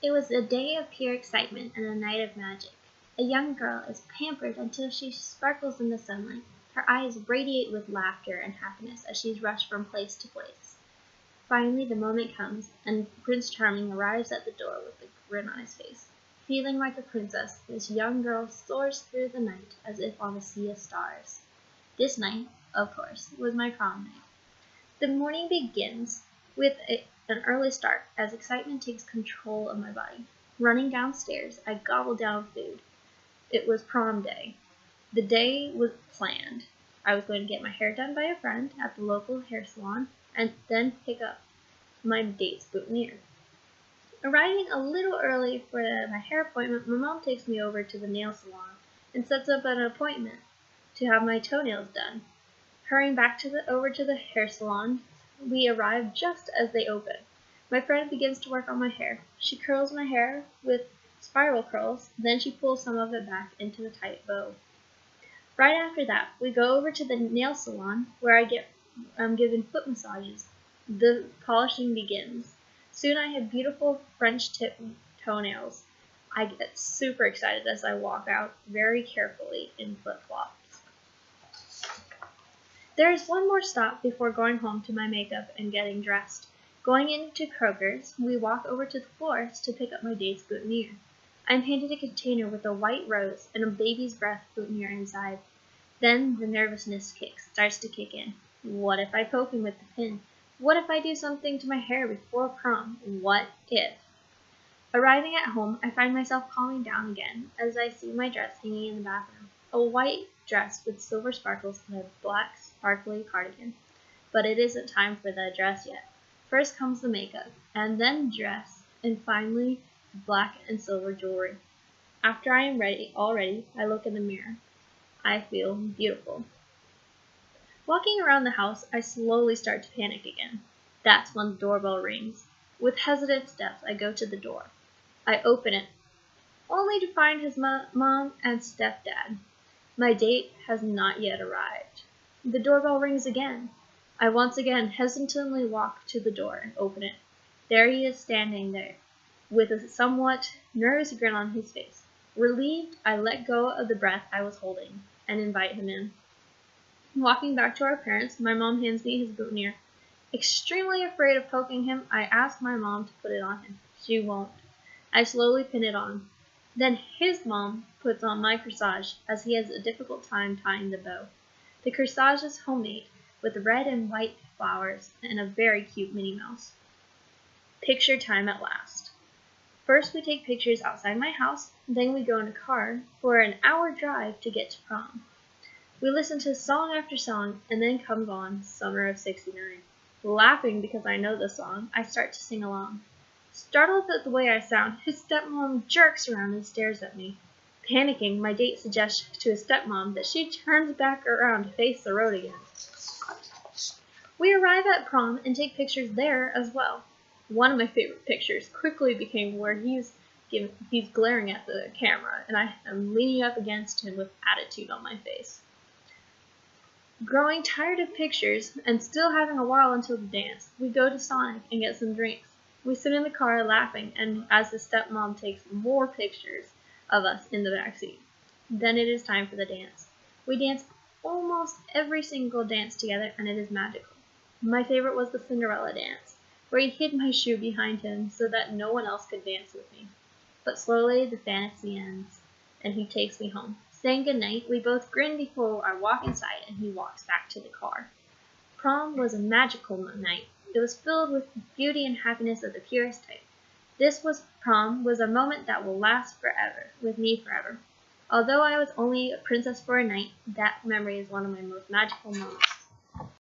It was a day of pure excitement and a night of magic. A young girl is pampered until she sparkles in the sunlight. Her eyes radiate with laughter and happiness as she is rushed from place to place. Finally, the moment comes, and Prince Charming arrives at the door with a grin on his face. Feeling like a princess, this young girl soars through the night as if on a sea of stars. This night, of course, was my prom night. The morning begins with an early start as excitement takes control of my body. Running downstairs, I gobble down food. It was prom day. The day was planned. I was going to get my hair done by a friend at the local hair salon and then pick up my date's boutonniere. Arriving a little early for my hair appointment, my mom takes me over to the nail salon and sets up an appointment to have my toenails done. Hurrying back over to the hair salon, we arrive just as they open. My friend begins to work on my hair. She curls my hair with spiral curls, then she pulls some of it back into a tight bow. Right after that, we go over to the nail salon where I'm given foot massages. The polishing begins. Soon I have beautiful French tip toenails. I get super excited as I walk out very carefully in flip-flops. There is one more stop before going home to my makeup and getting dressed. Going into Kroger's, we walk over to the florist to pick up my date's boutonniere. I'm handed a container with a white rose and a baby's breath boutonniere inside. Then the nervousness starts to kick in. What if I poke him with the pin? What if I do something to my hair before prom? What if? Arriving at home, I find myself calming down again as I see my dress hanging in the bathroom. A white dress with silver sparkles and a black sparkly cardigan. But it isn't time for the dress yet. First comes the makeup, and then dress, and finally black and silver jewelry. After I am all ready, I look in the mirror. I feel beautiful. Walking around the house, I slowly start to panic again. That's when the doorbell rings. With hesitant steps, I go to the door. I open it, only to find his mom and stepdad. My date has not yet arrived. The doorbell rings again. I once again hesitantly walk to the door and open it. There he is standing there, with a somewhat nervous grin on his face. Relieved, I let go of the breath I was holding and invite him in. Walking back to our parents, my mom hands me his boutonniere. Extremely afraid of poking him, I ask my mom to put it on him. She won't. I slowly pin it on. Then his mom puts on my corsage, as he has a difficult time tying the bow. The corsage is homemade, with red and white flowers and a very cute Minnie Mouse. Picture time at last. First we take pictures outside my house, then we go in a car for an hour drive to get to prom. We listen to song after song, and then comes on Summer of '69. Laughing because I know the song, I start to sing along. Startled at the way I sound, his stepmom jerks around and stares at me. Panicking, my date suggests to his stepmom that she turns back around to face the road again. We arrive at prom and take pictures there as well. One of my favorite pictures quickly became where he's glaring at the camera, and I am leaning up against him with attitude on my face. Growing tired of pictures and still having a while until the dance, we go to Sonic and get some drinks. We sit in the car laughing, and as the stepmom takes more pictures of us in the backseat. Then it is time for the dance. We dance almost every single dance together, and it is magical. My favorite was the Cinderella dance, where he hid my shoe behind him so that no one else could dance with me. But slowly the fantasy ends, and he takes me home. Saying goodnight, we both grin before I walk inside, and he walks back to the car. Prom was a magical night. It was filled with beauty and happiness of the purest type. Prom was a moment that will last forever, with me forever. Although I was only a princess for a night, that memory is one of my most magical moments.